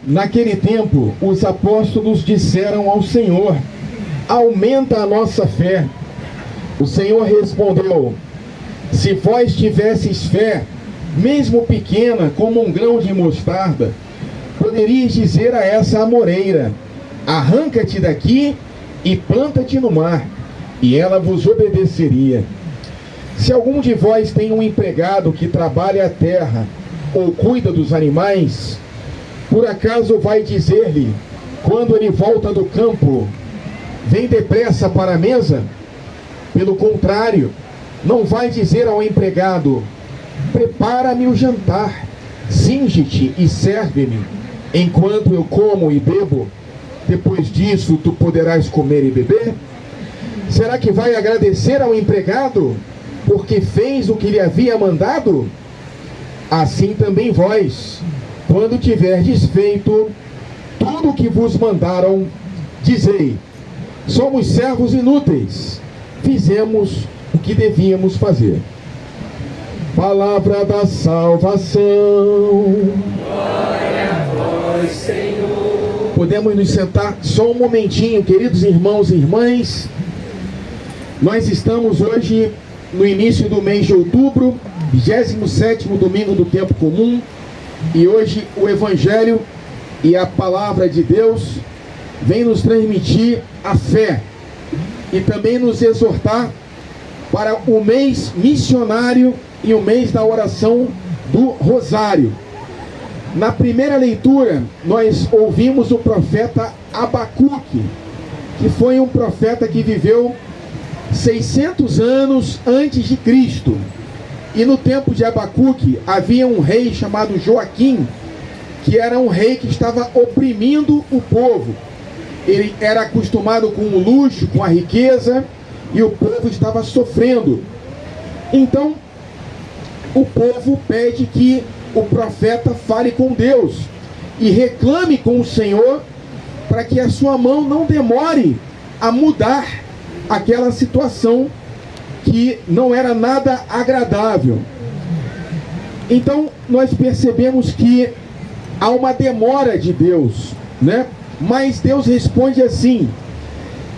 Naquele tempo, os apóstolos disseram ao Senhor: aumenta a nossa fé. O Senhor respondeu: se vós tivesseis fé, mesmo pequena como um grão de mostarda, poderíeis dizer a essa amoreira: arranca-te daqui e planta-te no mar, e ela vos obedeceria. Se algum de vós tem um empregado que trabalha a terra ou cuida dos animais, por acaso vai dizer-lhe, quando ele volta do campo: vem depressa para a mesa? Pelo contrário, não vai dizer ao empregado: prepara-me o jantar, cinge-te e serve-me, enquanto eu como e bebo, depois disso tu poderás comer e beber? Será que vai agradecer ao empregado, porque fez o que lhe havia mandado? Assim também vós, quando tiverdes feito tudo o que vos mandaram, dizei: somos servos inúteis, fizemos o que devíamos fazer. Palavra da salvação. Glória a vós, Senhor. Podemos nos sentar só um momentinho, queridos irmãos e irmãs. Nós estamos hoje no início do mês de outubro, 27º domingo do tempo comum, e hoje o Evangelho e a Palavra de Deus vem nos transmitir a fé e também nos exortar para o mês missionário e o mês da oração do Rosário. Na primeira leitura, nós ouvimos o profeta Abacuque, que foi um profeta que viveu 600 anos antes de Cristo. E no tempo de Abacuque havia um rei chamado Joaquim, que era um rei que estava oprimindo o povo. Ele era acostumado com o luxo, com a riqueza, e o povo estava sofrendo. Então, o povo pede que o profeta fale com Deus e reclame com o Senhor para que a sua mão não demore a mudar aquela situação que não era nada agradável. Então, nós percebemos que há uma demora de Deus, né? Mas Deus responde assim: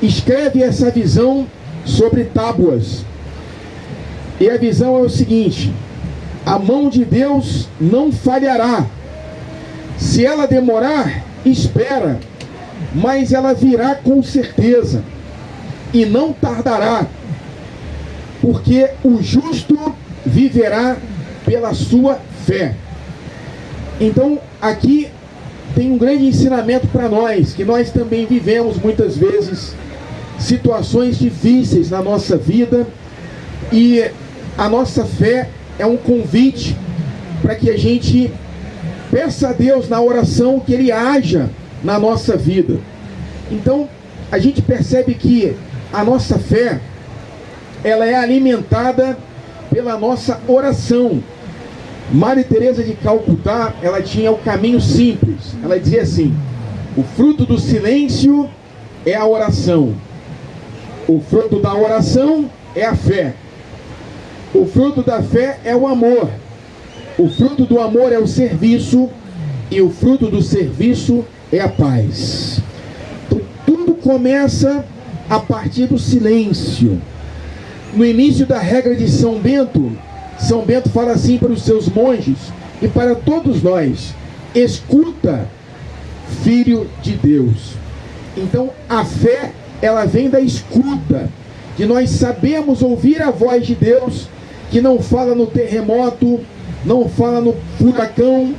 escreve essa visão sobre tábuas. E a visão é o seguinte: a mão de Deus não falhará. Se ela demorar, espera, mas ela virá com certeza, e não tardará, porque o justo viverá pela sua fé. Então, aqui tem um grande ensinamento para nós, que nós também vivemos muitas vezes situações difíceis na nossa vida, e a nossa fé é um convite para que a gente peça a Deus na oração que Ele haja na nossa vida. Então, a gente percebe que a nossa fé, ela é alimentada pela nossa oração. Maria Teresa de Calcutá, ela tinha o caminho simples. Ela dizia assim: o fruto do silêncio é a oração. O fruto da oração é a fé. O fruto da fé é o amor. O fruto do amor é o serviço. E o fruto do serviço é a paz. Então, tudo começa a partir do silêncio. No início da regra de São Bento fala assim para os seus monges e para todos nós: escuta, filho de Deus. Então, a fé, ela vem da escuta, de nós sabemos ouvir a voz de Deus, que não fala no terremoto, não fala no furacão,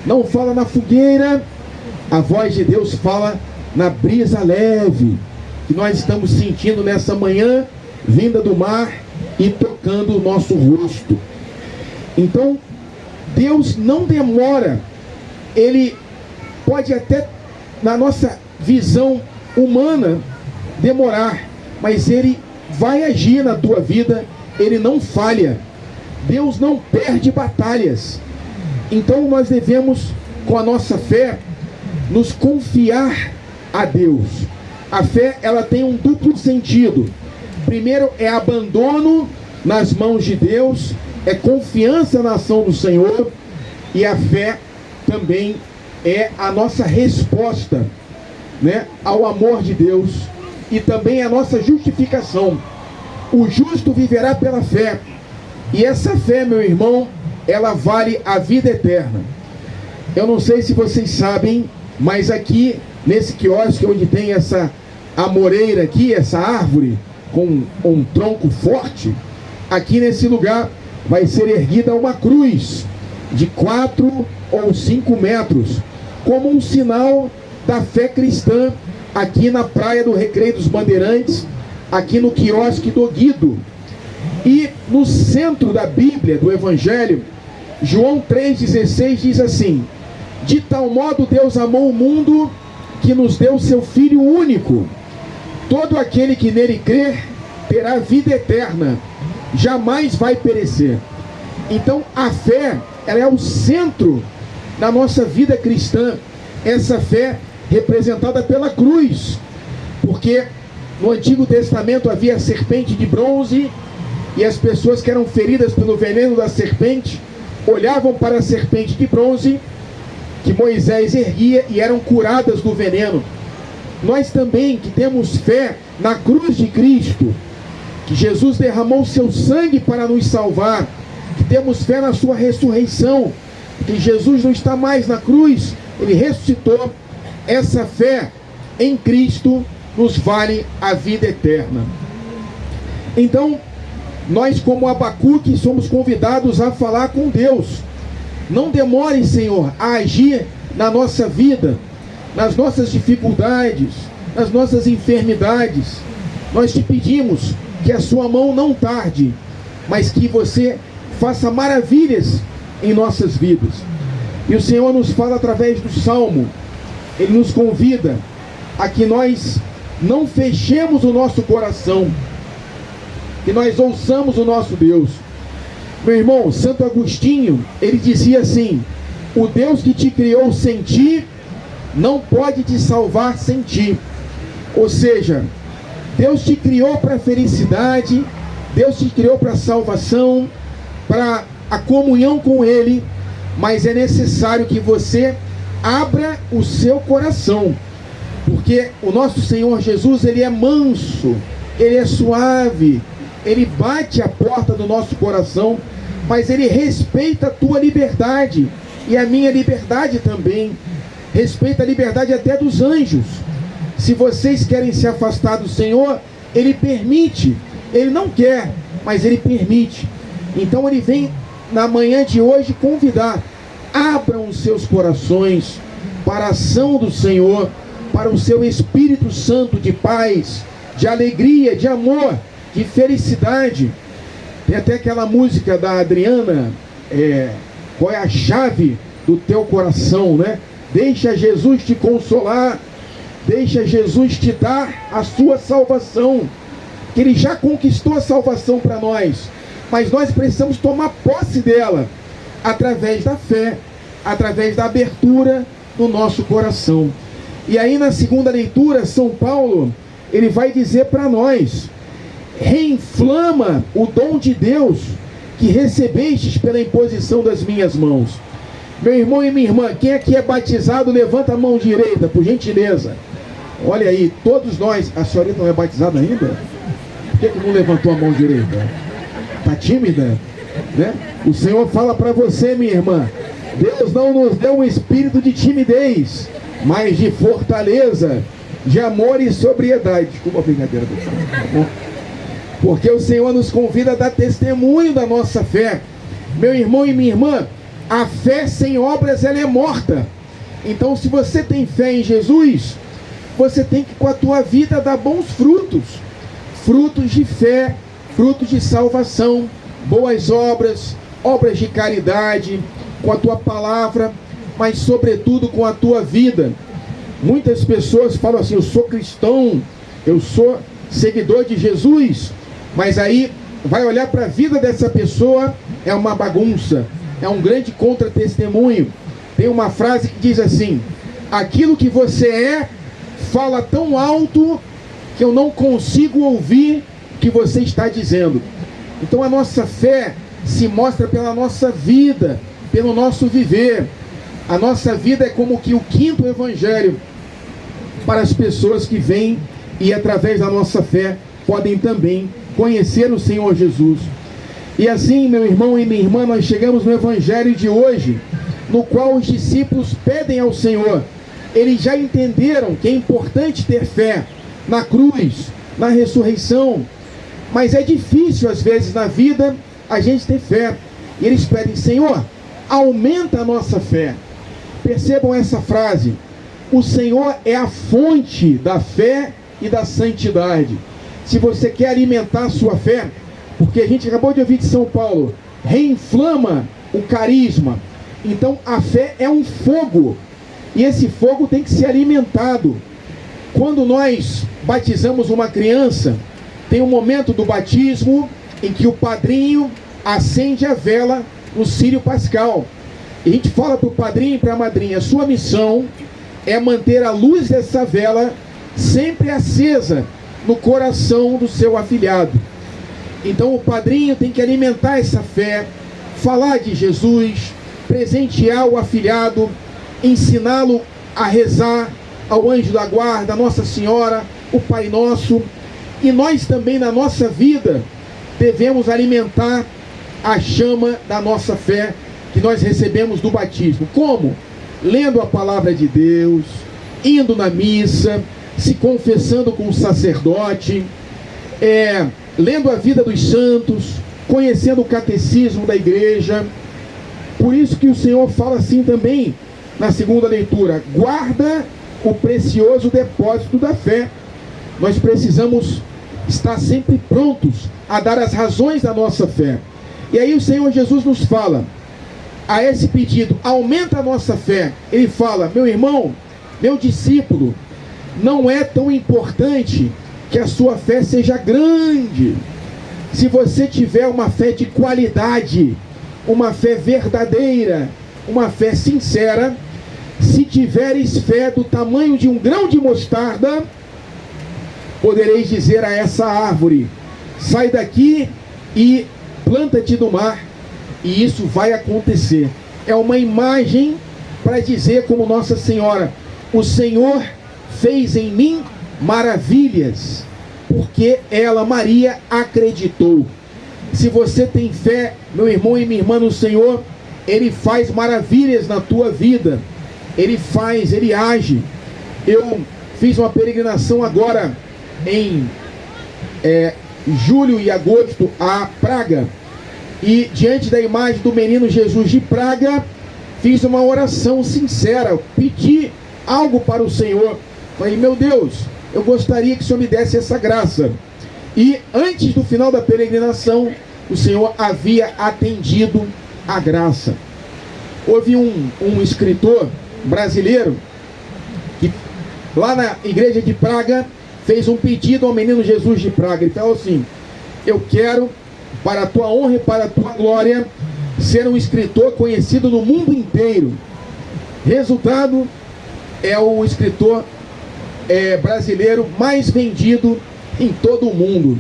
não fala na fogueira. A voz de Deus fala na brisa leve, que nós estamos sentindo nessa manhã, vinda do mar e tocando o nosso rosto. Então, Deus não demora. Ele pode até, na nossa visão humana, demorar, mas Ele vai agir na tua vida. Ele não falha. Deus não perde batalhas. Então nós devemos, com a nossa fé, nos confiar a Deus. A fé, ela tem um duplo sentido. Primeiro é abandono nas mãos de Deus, é confiança na ação do Senhor, e a fé também é a nossa resposta, né, ao amor de Deus e também a nossa justificação. O justo viverá pela fé. E essa fé, meu irmão, ela vale a vida eterna. Eu não sei se vocês sabem, mas aqui nesse quiosque onde tem essa amoreira aqui, essa árvore com um tronco forte, aqui nesse lugar vai ser erguida uma cruz de 4 ou 5 metros, como um sinal da fé cristã, aqui na praia do Recreio dos Bandeirantes, aqui no quiosque do Guido. E no centro da Bíblia, do Evangelho, João 3,16 diz assim: de tal modo Deus amou o mundo que nos deu seu Filho único. Todo aquele que nele crer terá vida eterna, jamais vai perecer. Então a fé, ela é o centro da nossa vida cristã. Essa fé representada pela cruz, porque no Antigo Testamento havia a serpente de bronze, e as pessoas que eram feridas pelo veneno da serpente olhavam para a serpente de bronze que Moisés erguia e eram curadas do veneno. Nós também, que temos fé na cruz de Cristo, que Jesus derramou seu sangue para nos salvar, que temos fé na sua ressurreição, que Jesus não está mais na cruz, ele ressuscitou. Essa fé em Cristo nos vale a vida eterna. Então, nós, como Abacuque, somos convidados a falar com Deus. Não demore, Senhor, a agir na nossa vida, nas nossas dificuldades, nas nossas enfermidades. Nós te pedimos que a sua mão não tarde, mas que você faça maravilhas em nossas vidas. E o Senhor nos fala através do Salmo. Ele nos convida a que nós não fechemos o nosso coração, que nós ouçamos o nosso Deus. Meu irmão, Santo Agostinho, ele dizia assim: o Deus que te criou sem ti, não pode te salvar sem ti. Ou seja, Deus te criou para a felicidade, Deus te criou para a salvação, para a comunhão com Ele, mas é necessário que você abra o seu coração, porque o nosso Senhor Jesus, Ele é manso, Ele é suave, Ele bate a porta do nosso coração, mas Ele respeita a tua liberdade e a minha liberdade também. Respeita a liberdade até dos anjos. Se vocês querem se afastar do Senhor, Ele permite. Ele não quer, mas Ele permite. Então Ele vem na manhã de hoje convidar: abram os seus corações para a ação do Senhor, para o seu Espírito Santo de paz, de alegria, de amor, de felicidade. Tem até aquela música da Adriana, qual é a chave do teu coração, né? Deixa Jesus te consolar, deixa Jesus te dar a sua salvação, que Ele já conquistou a salvação para nós, mas nós precisamos tomar posse dela, através da fé, através da abertura do nosso coração. E aí na segunda leitura, São Paulo, ele vai dizer para nós: reinflama o dom de Deus que recebestes pela imposição das minhas mãos. Meu irmão e minha irmã, quem aqui é batizado, levanta a mão direita, por gentileza. Olha aí, todos nós. A senhorita não é batizada ainda? Por que não levantou a mão direita? Está tímida? Né? O Senhor fala para você, minha irmã: Deus não nos deu um espírito de timidez, mas de fortaleza, de amor e sobriedade. Desculpa a brincadeira do Senhor, tá bom? Porque o Senhor nos convida a dar testemunho da nossa fé. Meu irmão e minha irmã, a fé sem obras, ela é morta. Então, se você tem fé em Jesus, você tem que com a tua vida dar bons frutos. Frutos de fé, frutos de salvação, boas obras, obras de caridade, com a tua palavra, mas sobretudo com a tua vida. Muitas pessoas falam assim: eu sou cristão, eu sou seguidor de Jesus, mas aí vai olhar para a vida dessa pessoa, é uma bagunça, é um grande contra-testemunho. Tem uma frase que diz assim: aquilo que você é, fala tão alto que eu não consigo ouvir o que você está dizendo. Então a nossa fé se mostra pela nossa vida, pelo nosso viver. A nossa vida é como que o quinto evangelho para as pessoas que vêm e através da nossa fé podem também conhecer o Senhor Jesus. E assim, meu irmão e minha irmã, nós chegamos no evangelho de hoje, no qual os discípulos pedem ao Senhor. Eles já entenderam que é importante ter fé na cruz, na ressurreição, mas é difícil às vezes na vida a gente ter fé. E eles pedem: Senhor, aumenta a nossa fé. Percebam essa frase: o Senhor é a fonte da fé e da santidade. Se você quer alimentar a sua fé, porque a gente acabou de ouvir de São Paulo, reinflama o carisma. Então a fé é um fogo, e esse fogo tem que ser alimentado. Quando nós batizamos uma criança, tem um momento do batismo em que o padrinho acende a vela no círio pascal. E a gente fala para o padrinho e para a madrinha: a sua missão é manter a luz dessa vela sempre acesa no coração do seu afilhado. Então o padrinho tem que alimentar essa fé, falar de Jesus, presentear o afilhado, ensiná-lo a rezar ao anjo da guarda, a Nossa Senhora, o Pai Nosso. E nós também, na nossa vida, devemos alimentar a chama da nossa fé que nós recebemos do batismo. Como? Lendo a palavra de Deus, indo na missa, se confessando com o sacerdote, lendo a vida dos santos, conhecendo o catecismo da igreja. Por isso que o Senhor fala assim também na segunda leitura: guarda o precioso depósito da fé. Nós precisamos estar sempre prontos a dar as razões da nossa fé. E aí o Senhor Jesus nos fala, a esse pedido: aumenta a nossa fé. Ele fala: meu irmão, meu discípulo, não é tão importante que a sua fé seja grande. Se você tiver uma fé de qualidade, uma fé verdadeira, uma fé sincera, se tiveres fé do tamanho de um grão de mostarda, podereis dizer a essa árvore: sai daqui e planta-te no mar, e isso vai acontecer. É uma imagem para dizer como Nossa Senhora: o Senhor fez em mim maravilhas, porque ela, Maria, acreditou. Se você tem fé, meu irmão e minha irmã, no Senhor, Ele faz maravilhas na tua vida. Ele faz, Ele age. Eu fiz uma peregrinação agora em julho e agosto a Praga, e diante da imagem do menino Jesus de Praga, fiz uma oração sincera, pedi algo para o Senhor. Falei: meu Deus, eu gostaria que o Senhor me desse essa graça. E antes do final da peregrinação, o Senhor havia atendido a graça. Houve um escritor brasileiro que lá na igreja de Praga fez um pedido ao menino Jesus de Praga. Ele falou assim: eu quero, para a tua honra e para a tua glória, ser um escritor conhecido no mundo inteiro. Resultado, é o escritor brasileiro mais vendido em todo o mundo.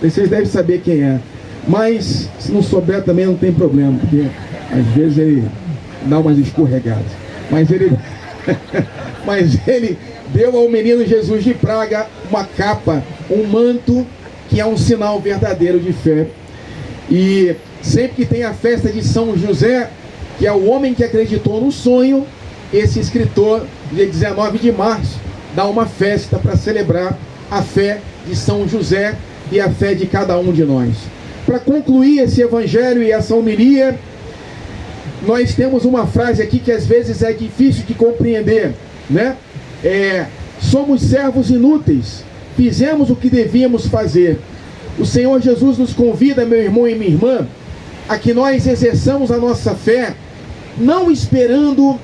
Vocês devem saber quem é, mas se não souber também não tem problema, porque às vezes ele dá umas escorregadas. Mas ele deu ao menino Jesus de Praga uma capa, um manto, que é um sinal verdadeiro de fé. E sempre que tem a festa de São José, que é o homem que acreditou no sonho, esse escritor, dia 19 de março, dá uma festa para celebrar a fé de São José e a fé de cada um de nós. Para concluir esse evangelho e essa homilia, nós temos uma frase aqui que às vezes é difícil de compreender, né? Somos servos inúteis, fizemos o que devíamos fazer. O Senhor Jesus nos convida, meu irmão e minha irmã, a que nós exerçamos a nossa fé, não esperando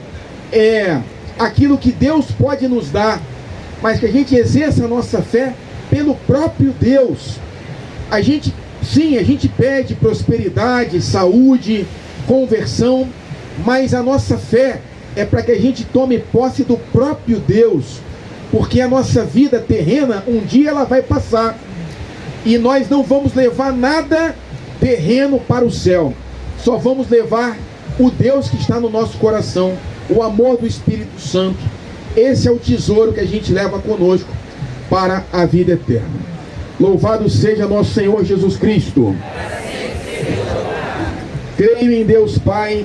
aquilo que Deus pode nos dar, mas que a gente exerça a nossa fé pelo próprio Deus. A gente pede prosperidade, saúde, conversão, mas a nossa fé é para que a gente tome posse do próprio Deus, porque a nossa vida terrena, um dia ela vai passar, e nós não vamos levar nada terreno para o céu, só vamos levar o Deus que está no nosso coração. o amor do Espírito Santo. Esse é o tesouro que a gente leva conosco para a vida eterna. Louvado seja nosso Senhor Jesus Cristo. Creio em Deus Pai,